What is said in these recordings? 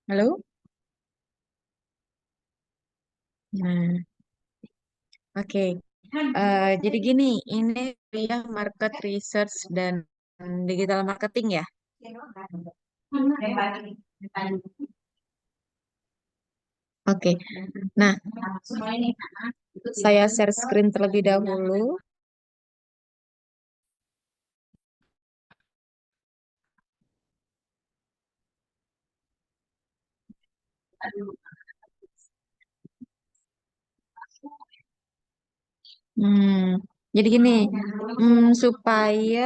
Halo? Nah, oke. Jadi gini, ini yang market research dan digital marketing ya. Oke. Nah, saya share screen terlebih dahulu. Hmm, jadi gini, supaya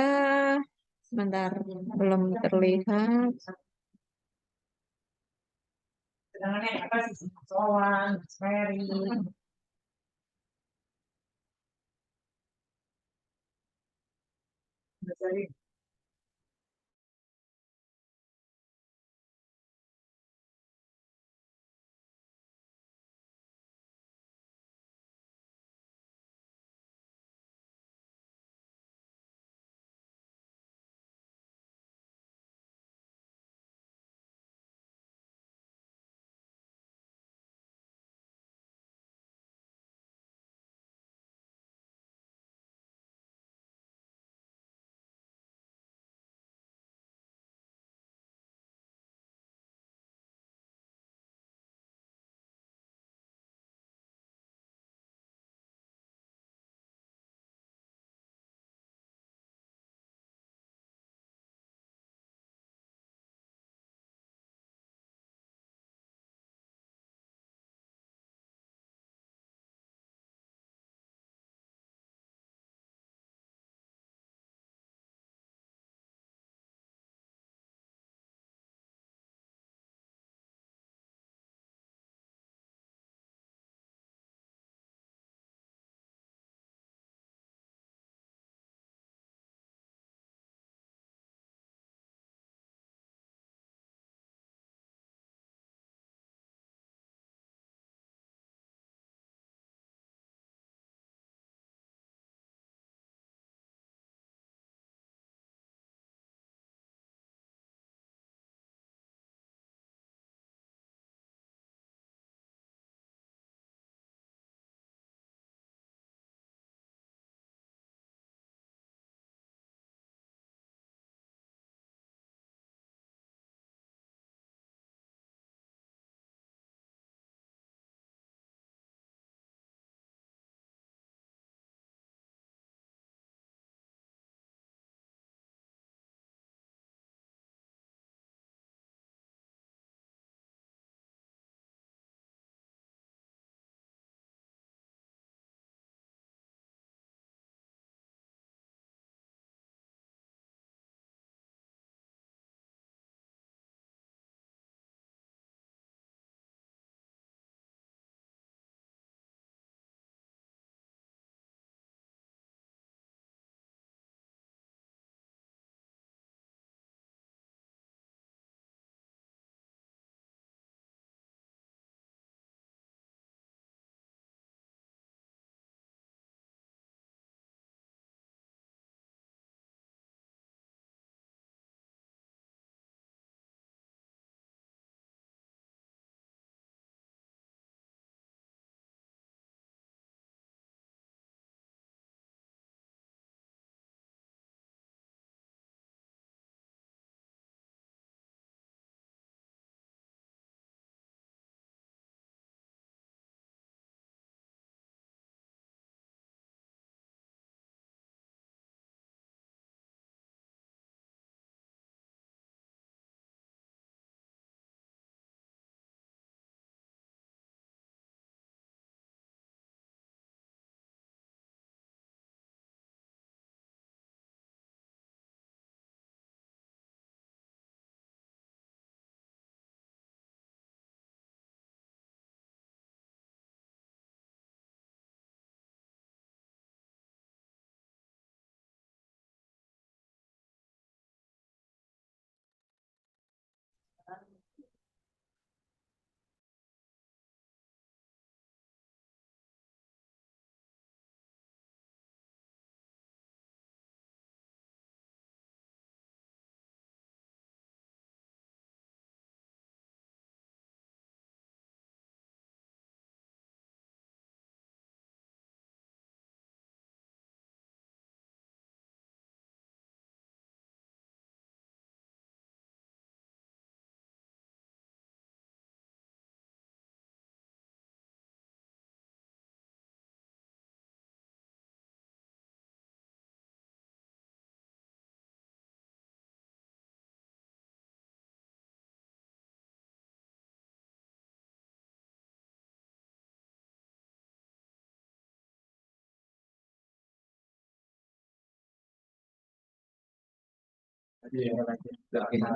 sebentar belum terlihat.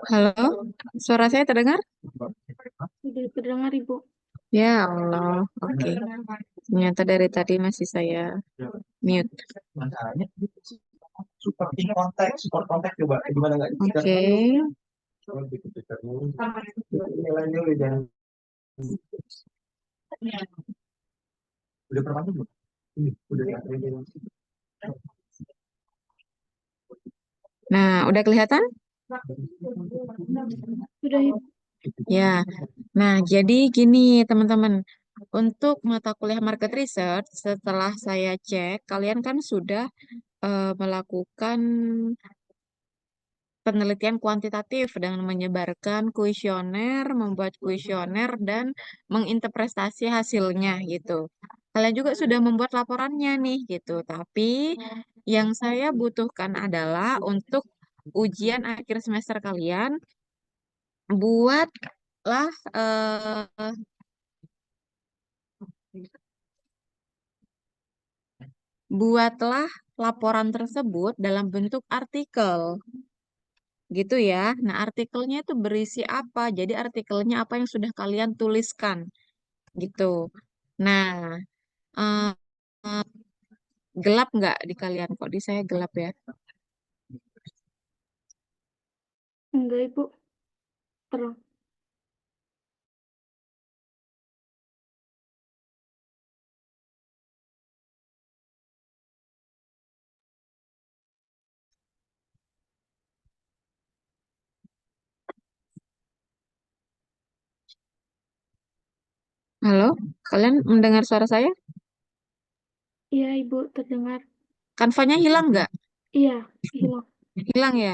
Halo, suara saya terdengar? Tidak terdengar, Ibu. Ya Allah, oke. Ternyata dari tadi masih saya mute. Oke. Nah, udah kelihatan? Sudah, Ibu. Ya. Nah, jadi gini teman-teman. Untuk mata kuliah market research, setelah saya cek, kalian kan sudah melakukan penelitian kuantitatif dengan menyebarkan kuesioner, membuat kuesioner, dan menginterpretasi hasilnya gitu. Kalian juga sudah membuat laporannya nih gitu. Tapi yang saya butuhkan adalah untuk ujian akhir semester kalian, buatlah buatlah laporan tersebut dalam bentuk artikel. Gitu ya. Nah, artikelnya itu berisi apa? Jadi artikelnya apa yang sudah kalian tuliskan gitu. Nah, eh, gelap nggak di kalian? Kok di saya gelap ya? Enggak, Ibu. Terang. Halo, kalian mendengar suara saya? Iya, Ibu, terdengar. Kanvanya hilang nggak? Iya, hilang. Hilang ya?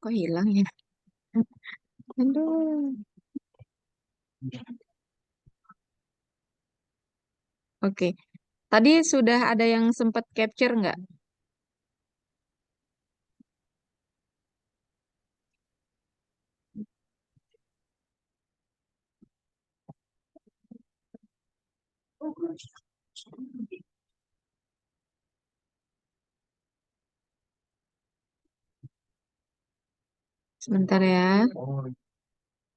Kok hilang ya? Aduh. Oke. Tadi sudah ada yang sempat capture nggak? Sebentar ya.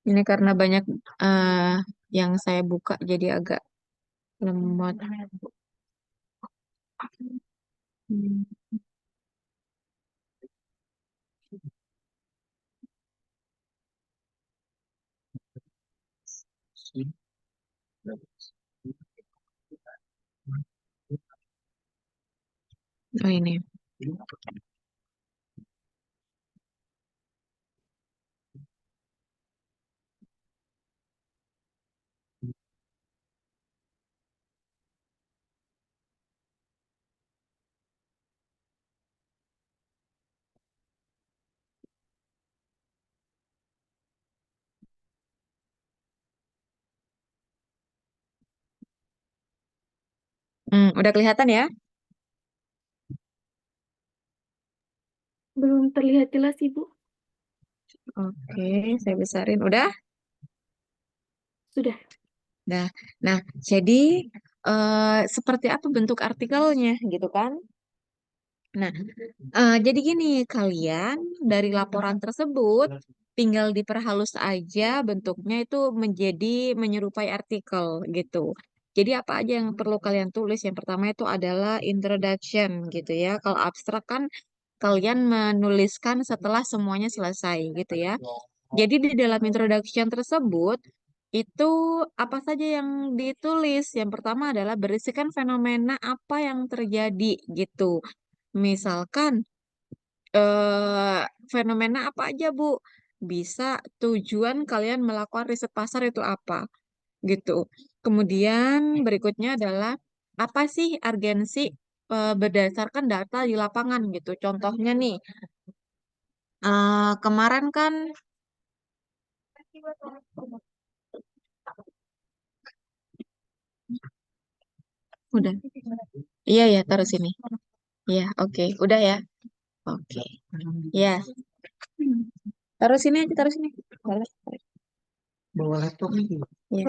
Ini karena banyak eh, yang saya buka jadi agak lemot. Hmm. Oh ini. Udah kelihatan ya? Belum terlihat jelas, Ibu. Oke, saya besarin. Udah? Sudah. Nah, nah, jadi seperti apa bentuk artikelnya gitu kan? Nah, jadi gini, kalian dari laporan tersebut tinggal diperhalus aja bentuknya itu menjadi menyerupai artikel gitu. Jadi apa aja yang perlu kalian tulis? Yang pertama itu adalah introduction gitu ya. Kalau abstrak kan kalian menuliskan setelah semuanya selesai gitu ya. Jadi di dalam introduction tersebut itu apa saja yang ditulis? Yang pertama adalah berisikan fenomena apa yang terjadi gitu. Misalkan eh, fenomena apa aja, Bu? Bisa tujuan kalian melakukan riset pasar itu apa gitu. Kemudian berikutnya adalah apa sih urgensi berdasarkan data di lapangan gitu. Contohnya nih, kemarin kan udah. Iya ya, taruh sini. Iya, oke. Udah ya. Oke. Ya, taruh sini aja, taruh sini. Boleh. Bawa laptop nih. Iya.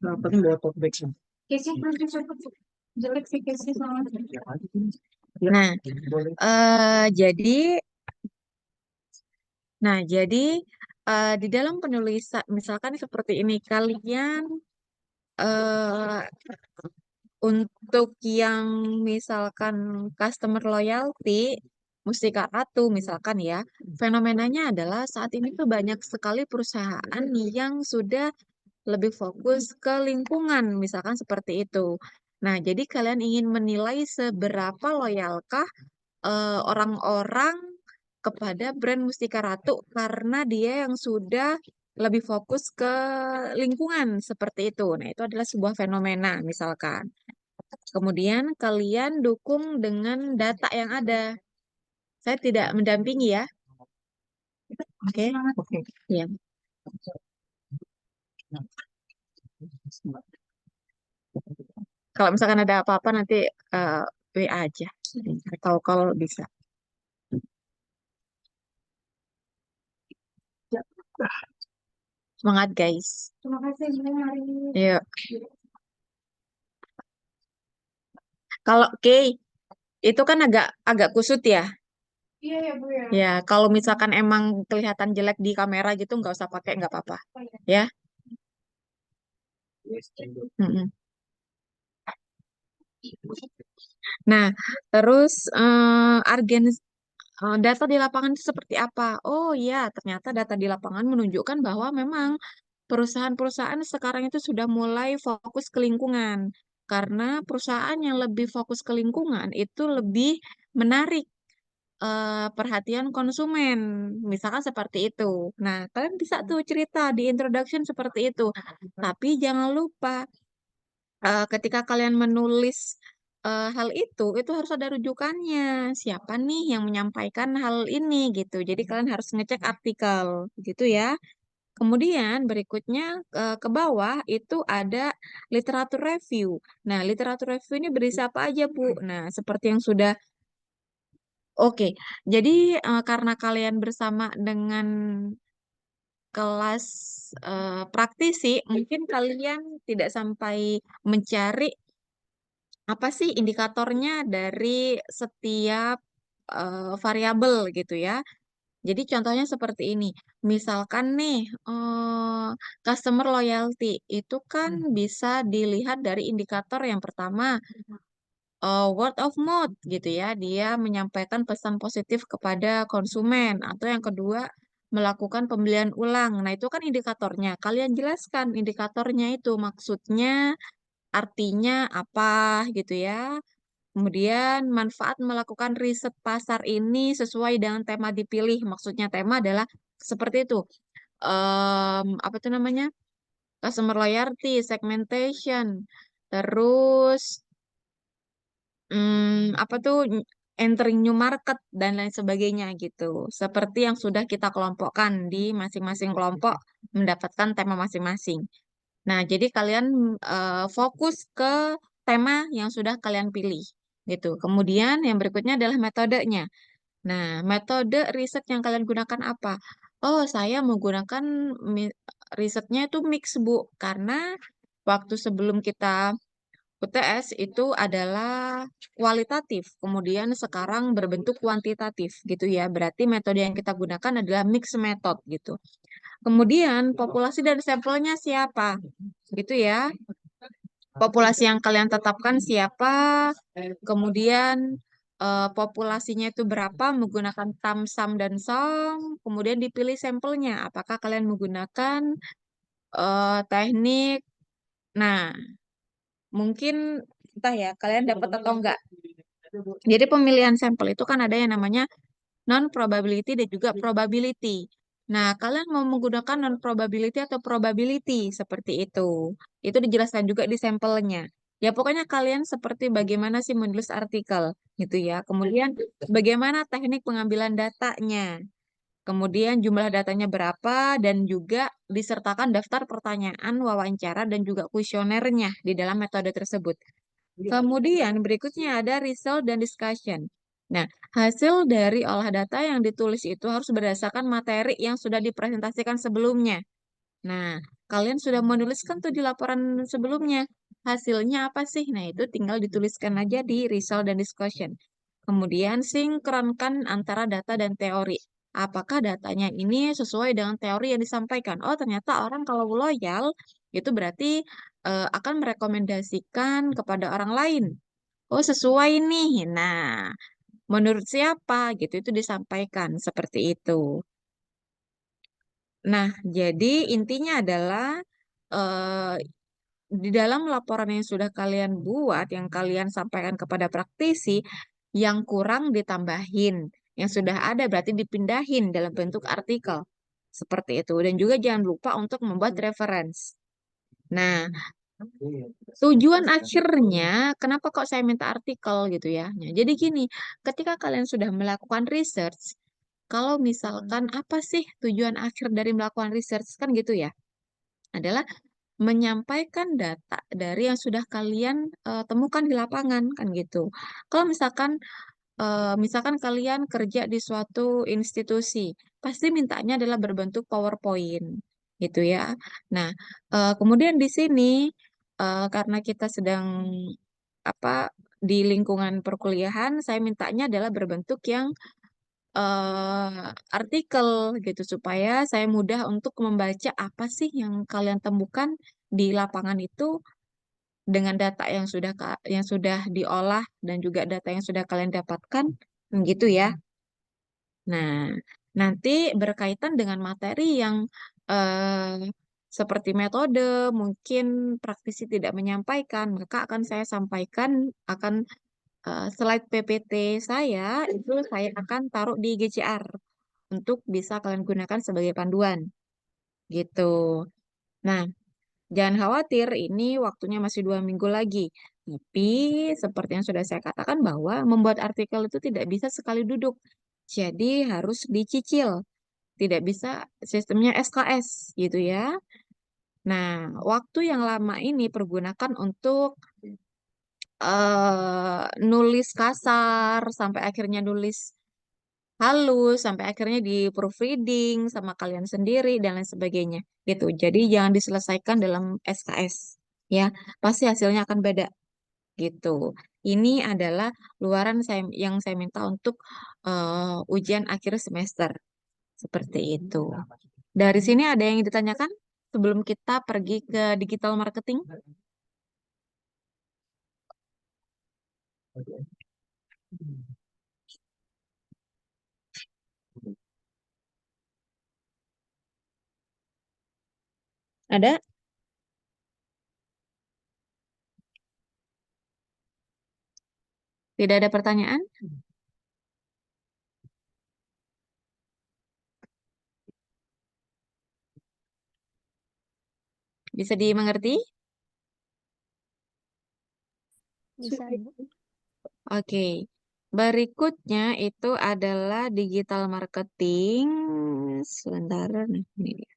Laptopnya bawa tote bag nih. Jelek sih case-nya soalnya. Ya, aja sini. Ya, Nah, boleh. jadi Nah, jadi di dalam penulisan, misalkan seperti ini, kalian eh, untuk yang misalkan customer loyalty, Mustika Ratu misalkan ya, fenomenanya adalah saat ini tuh banyak sekali perusahaan yang sudah lebih fokus ke lingkungan, misalkan seperti itu. Nah, jadi kalian ingin menilai seberapa loyalkah orang-orang kepada brand Mustika Ratu karena dia yang sudah lebih fokus ke lingkungan seperti itu. Nah, itu adalah sebuah fenomena misalkan. Kemudian kalian dukung dengan data yang ada. Saya tidak mendampingi ya. Oke. Oke. Ya. Kalau misalkan ada apa-apa nanti eh, WA aja. Atau kalau bisa. Semangat guys. Terima kasih Bu hari ini. Yuk. Kalau K itu kan agak agak kusut ya. Iya ya Bu ya. Ya, kalau misalkan emang kelihatan jelek di kamera gitu nggak usah pakai nggak apa-apa. Oh, ya. Ya. Mm-mm. Nah, terus data di lapangan itu seperti apa? Oh ya, ternyata data di lapangan menunjukkan bahwa memang perusahaan-perusahaan sekarang itu sudah mulai fokus ke lingkungan. Karena perusahaan yang lebih fokus ke lingkungan itu lebih menarik perhatian konsumen. Misalkan seperti itu. Nah, kalian bisa tuh cerita di introduction seperti itu. Tapi jangan lupa ketika kalian menulis hal itu harus ada rujukannya. Siapa nih yang menyampaikan hal ini gitu. Jadi kalian harus ngecek artikel gitu ya. Kemudian berikutnya ke bawah itu ada literatur review. Nah, literatur review ini berisi apa aja, Bu? Nah, seperti yang sudah Oke. Jadi karena kalian bersama dengan kelas praktisi, mungkin kalian tidak sampai mencari apa sih indikatornya dari setiap variabel gitu ya. Jadi contohnya seperti ini. Misalkan nih, customer loyalty itu kan bisa dilihat dari indikator yang pertama, word of mouth gitu ya. Dia menyampaikan pesan positif kepada konsumen. Atau yang kedua, melakukan pembelian ulang. Nah, itu kan indikatornya. Kalian jelaskan indikatornya itu maksudnya, artinya apa gitu ya. Kemudian manfaat melakukan riset pasar ini sesuai dengan tema dipilih. Maksudnya tema adalah seperti itu. Apa itu namanya? Customer loyalty, segmentation, terus apa tuh entering new market dan lain sebagainya gitu. Seperti yang sudah kita kelompokkan di masing-masing kelompok mendapatkan tema masing-masing. Nah, jadi kalian fokus ke tema yang sudah kalian pilih gitu. Kemudian yang berikutnya adalah metodenya. Nah, metode riset yang kalian gunakan apa? Oh, saya menggunakan risetnya itu mix, Bu, karena waktu sebelum kita UTS itu adalah kualitatif, kemudian sekarang berbentuk kuantitatif gitu ya. Berarti metode yang kita gunakan adalah mix method gitu. Kemudian populasi dan sampelnya siapa? Gitu ya. Populasi yang kalian tetapkan siapa? Kemudian populasinya itu berapa menggunakan tam, sum, dan sum. Kemudian dipilih sampelnya. Apakah kalian menggunakan teknik? Nah, mungkin entah ya, kalian dapat atau enggak. Jadi pemilihan sampel itu kan ada yang namanya non-probability dan juga probability. Nah, kalian mau menggunakan non-probability atau probability seperti itu. Itu dijelaskan juga di sampelnya. Ya, pokoknya kalian seperti bagaimana sih menulis artikel gitu ya. Kemudian bagaimana teknik pengambilan datanya. Kemudian jumlah datanya berapa dan juga disertakan daftar pertanyaan, wawancara, dan juga kuesionernya di dalam metode tersebut. Kemudian berikutnya ada result dan discussion. Nah, hasil dari olah data yang ditulis itu harus berdasarkan materi yang sudah dipresentasikan sebelumnya. Nah, kalian sudah menuliskan tuh di laporan sebelumnya. Hasilnya apa sih? Nah, itu tinggal dituliskan aja di result dan discussion. Kemudian sinkronkan antara data dan teori. apakah datanya ini sesuai dengan teori yang disampaikan. Oh, ternyata orang kalau loyal itu berarti akan merekomendasikan kepada orang lain. Oh, sesuai nih. Nah, menurut siapa gitu itu disampaikan seperti itu. Nah, jadi intinya adalah eh, di dalam laporan yang sudah kalian buat, yang kalian sampaikan kepada praktisi, yang kurang ditambahin, yang sudah ada berarti dipindahin dalam bentuk artikel. Seperti itu. Dan juga jangan lupa untuk membuat reference. Nah, tujuan akhirnya, kenapa kok saya minta artikel gitu ya? Nah, jadi gini, ketika kalian sudah melakukan research, kalau misalkan apa sih tujuan akhir dari melakukan research kan gitu ya? Adalah menyampaikan data dari yang sudah kalian temukan di lapangan kan gitu. Kalau misalkan kalian kerja di suatu institusi, pasti mintanya adalah berbentuk PowerPoint gitu ya. Nah, kemudian di sini karena kita sedang apa di lingkungan perkuliahan, saya mintanya adalah berbentuk yang artikel gitu supaya saya mudah untuk membaca apa sih yang kalian temukan di lapangan itu dengan data yang sudah diolah dan juga data yang sudah kalian dapatkan gitu ya. Nah, nanti berkaitan dengan materi yang eh, seperti metode mungkin praktisi tidak menyampaikan, maka akan saya sampaikan akan slide PPT saya itu saya akan taruh di GCR untuk bisa kalian gunakan sebagai panduan gitu. Nah, jangan khawatir, ini waktunya masih 2 minggu lagi. Tapi seperti yang sudah saya katakan bahwa membuat artikel itu tidak bisa sekali duduk. Jadi harus dicicil. Tidak bisa sistemnya SKS gitu ya. Nah, waktu yang lama ini pergunakan untuk nulis kasar sampai akhirnya nulis halus sampai akhirnya di proofreading sama kalian sendiri dan lain sebagainya gitu. Jadi jangan diselesaikan dalam SKS ya. Pasti hasilnya akan beda gitu. Ini adalah luaran yang saya minta untuk ujian akhir semester seperti itu. Dari sini ada yang ditanyakan sebelum kita pergi ke digital marketing? Ada? Tidak ada pertanyaan? Bisa dimengerti? Bisa, Bu. Oke. Berikutnya itu adalah digital marketing. Sebentar, nih, ini dia.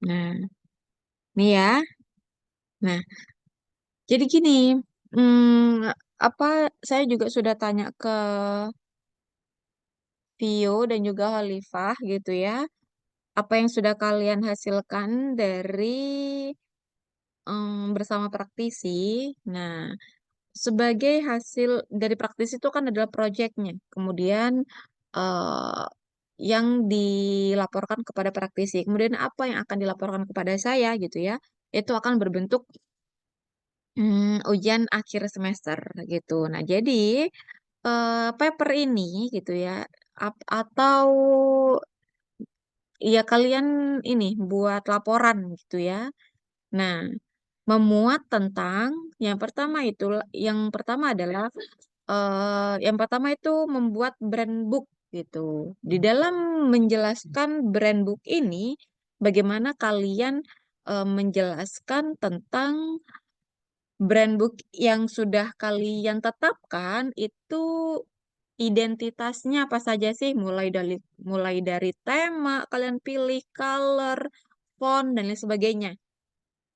Nah, ini ya. Nah, jadi gini, apa saya juga sudah tanya ke Vio dan juga Khalifah gitu ya. Apa yang sudah kalian hasilkan dari bersama praktisi? Nah, sebagai hasil dari praktisi itu kan adalah proyeknya. Kemudian eh, yang dilaporkan kepada praktisi. Kemudian apa yang akan dilaporkan kepada saya gitu ya. Itu akan berbentuk ujian akhir semester gitu. Nah, jadi paper ini gitu ya atau ya kalian ini buat laporan gitu ya. Nah, memuat tentang yang pertama adalah yang pertama itu membuat brand book gitu. Di dalam menjelaskan brand book ini, bagaimana kalian menjelaskan tentang brand book yang sudah kalian tetapkan itu identitasnya apa saja sih? Mulai dari tema kalian pilih, color, font dan lain sebagainya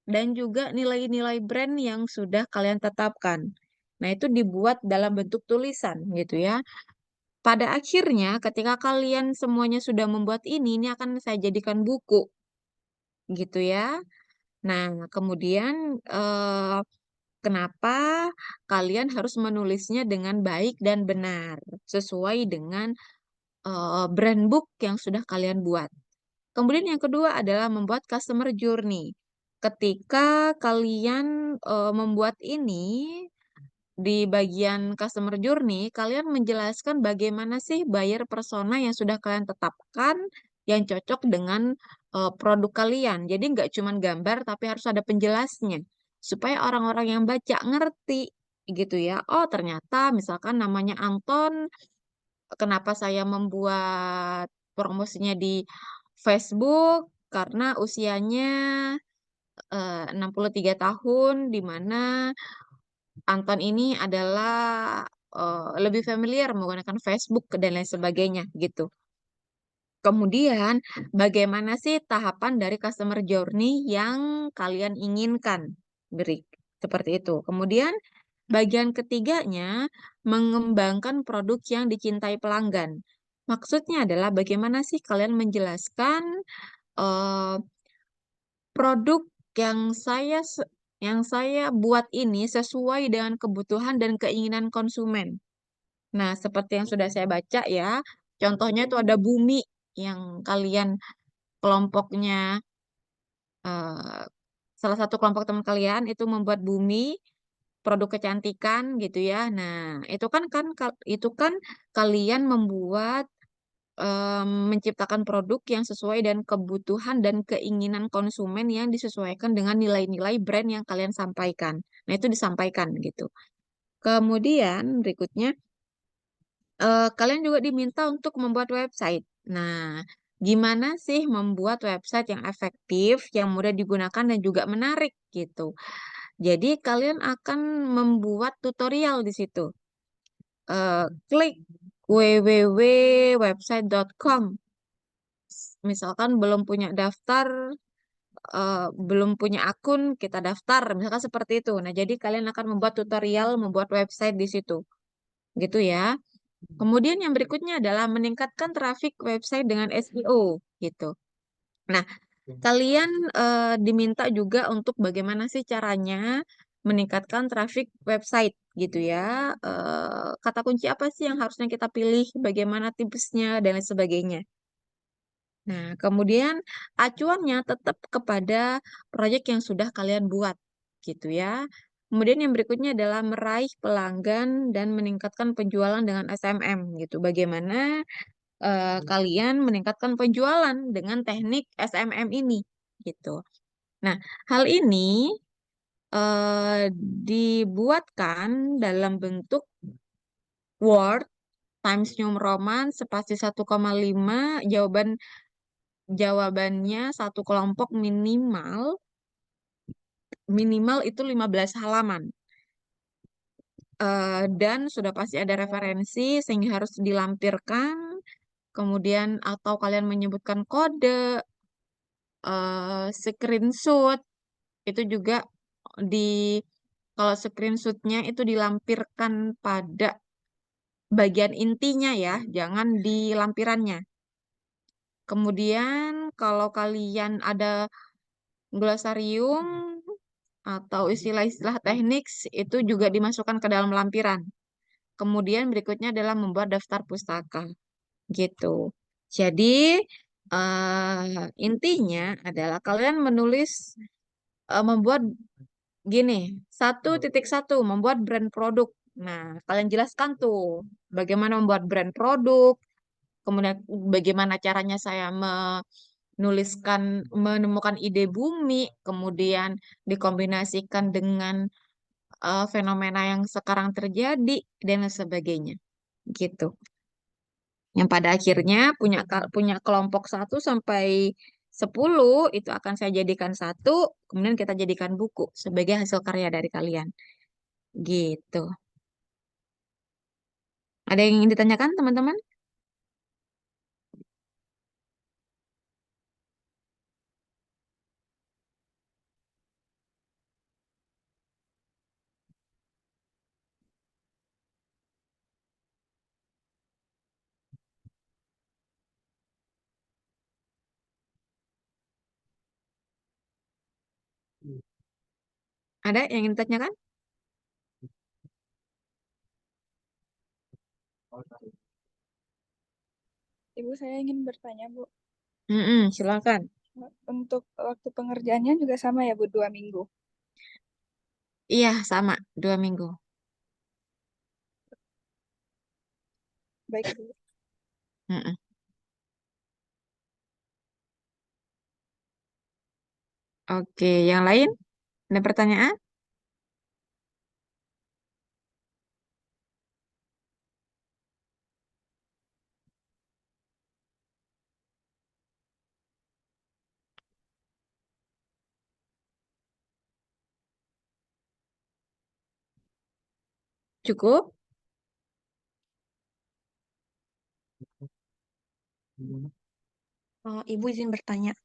dan juga nilai-nilai brand yang sudah kalian tetapkan. Nah, itu dibuat dalam bentuk tulisan gitu ya. Pada akhirnya, ketika kalian semuanya sudah membuat ini akan saya jadikan buku. gitu ya. Nah, kemudian kenapa kalian harus menulisnya dengan baik dan benar sesuai dengan brand book yang sudah kalian buat. Kemudian yang kedua adalah membuat customer journey. Ketika kalian membuat ini, di bagian customer journey, kalian menjelaskan bagaimana sih buyer persona yang sudah kalian tetapkan yang cocok dengan produk kalian. Jadi nggak cuma gambar, tapi harus ada penjelasnya. Supaya orang-orang yang baca ngerti gitu ya. Oh, ternyata misalkan namanya Anton, kenapa saya membuat promosinya di Facebook? Karena usianya 63 tahun, di mana Anton ini adalah lebih familiar menggunakan Facebook dan lain sebagainya gitu. Kemudian, bagaimana sih tahapan dari customer journey yang kalian inginkan? Beri seperti itu. Kemudian, bagian ketiganya mengembangkan produk yang dicintai pelanggan. Maksudnya adalah bagaimana sih kalian menjelaskan eh, produk yang yang saya buat ini sesuai dengan kebutuhan dan keinginan konsumen. Nah, seperti yang sudah saya baca ya, contohnya itu ada Bumi yang kalian kelompoknya eh, salah satu kelompok teman kalian itu membuat Bumi produk kecantikan gitu ya. Nah, itu kan kalian membuat menciptakan produk yang sesuai dengan kebutuhan dan keinginan konsumen yang disesuaikan dengan nilai-nilai brand yang kalian sampaikan. Nah, itu disampaikan gitu. Kemudian berikutnya kalian juga diminta untuk membuat website. Nah, gimana sih membuat website yang efektif, yang mudah digunakan dan juga menarik gitu. Jadi kalian akan membuat tutorial di situ. Klik www.website.com. Misalkan belum punya akun, kita daftar, misalkan seperti itu. Nah, jadi kalian akan membuat tutorial, membuat website di situ, gitu ya. Kemudian yang berikutnya adalah meningkatkan traffic website dengan SEO, gitu. Nah, kalian diminta juga untuk bagaimana sih caranya meningkatkan traffic website, gitu ya. Kata kunci apa sih yang harusnya kita pilih, bagaimana tipsnya, dan lain sebagainya. Nah, kemudian acuannya tetap kepada proyek yang sudah kalian buat, gitu ya. Kemudian yang berikutnya adalah meraih pelanggan dan meningkatkan penjualan dengan SMM, gitu. Bagaimana kalian meningkatkan penjualan dengan teknik SMM ini, gitu. Nah, hal ini eh, dibuatkan dalam bentuk Word Times New Roman spasi 1,5 jawabannya satu kelompok minimal minimal itu 15 halaman. Dan sudah pasti ada referensi sehingga harus dilampirkan, kemudian atau kalian menyebutkan kode, screenshot itu juga di kalau screenshotnya itu dilampirkan pada bagian intinya ya, jangan di lampirannya. Kemudian kalau kalian ada glosarium atau istilah-istilah teknik itu juga dimasukkan ke dalam lampiran. Kemudian berikutnya adalah membuat daftar pustaka gitu. Jadi intinya adalah kalian membuat gini, 1.1 membuat brand produk. Nah, kalian jelaskan tuh bagaimana membuat brand produk, kemudian bagaimana caranya saya menemukan ide bumi, kemudian dikombinasikan dengan fenomena yang sekarang terjadi dan lain sebagainya. Gitu. Yang pada akhirnya punya kelompok 1 sampai 10 itu akan saya jadikan satu, kemudian kita jadikan buku sebagai hasil karya dari kalian. Gitu. Ada yang ingin ditanyakan, teman-teman? Ada yang ingin ditanyakan? Ibu, saya ingin bertanya, Bu. Silakan. Untuk waktu pengerjaannya juga sama ya, Bu, 2 minggu? Iya, sama. 2 minggu. Baik, Bu. Mm-mm. Oke, yang lain? Ada pertanyaan? Cukup? Ibu izin bertanya.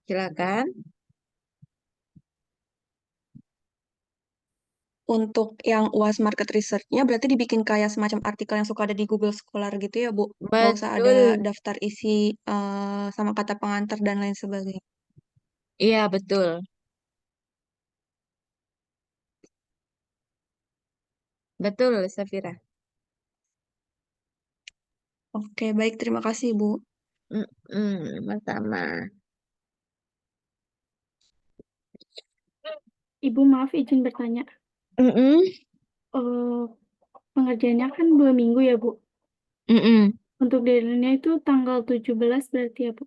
Silakan. Untuk yang UAS market research-nya berarti dibikin kayak semacam artikel yang suka ada di Google Scholar gitu ya, Bu? Nggak usah ada Betul. daftar isi sama kata pengantar dan lain sebagainya. Iya, betul. Betul, Safira. Oke, baik. Terima kasih, Bu. Sama-sama. Ibu, maaf izin bertanya. Mm-mm. Eh, pengerjaannya kan 2 minggu ya, Bu? Mm-mm. Untuk deadline-nya itu tanggal 17 berarti ya, Bu?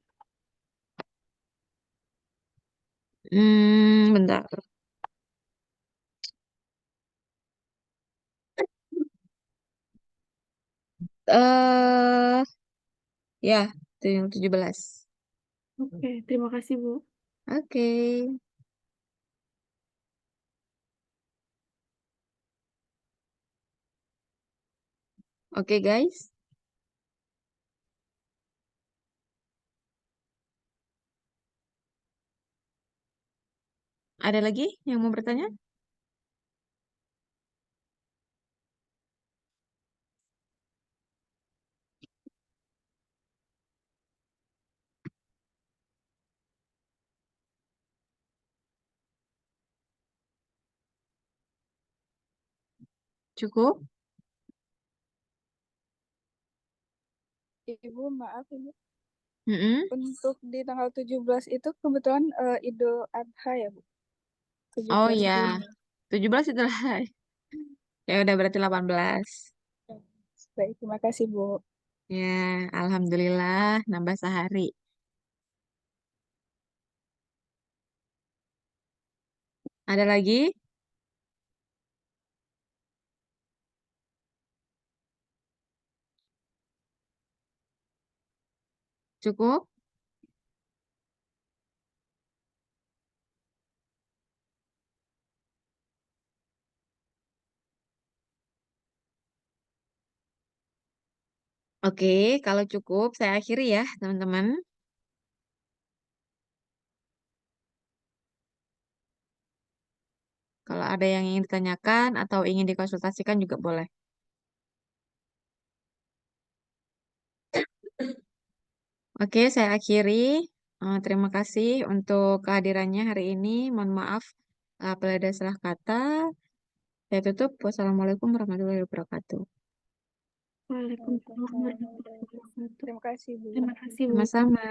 Bentar. Eh, ya, itu yang 17. Oke, terima kasih, Bu. Oke. Oke, guys. Ada lagi yang mau bertanya? Cukup? Ibu, maaf, Ibu. Mm-mm. Untuk di tanggal 17 itu kebetulan Idul Adha ya, Bu? Oh 17 ya, Juni. 17 itulah. Ya udah berarti 18. Baik, terima kasih, Bu. Ya, alhamdulillah nambah sehari. Ada lagi? Cukup? Oke, kalau cukup saya akhiri ya, teman-teman. Kalau ada yang ingin ditanyakan atau ingin dikonsultasikan juga boleh. Oke, saya akhiri. Terima kasih untuk kehadirannya hari ini. Mohon maaf apabila ada salah kata. Saya tutup. Wassalamualaikum warahmatullahi wabarakatuh. Waalaikumsalam warahmatullahi wabarakatuh. Terima kasih, Bu. Terima kasih, Bu. Sama-sama.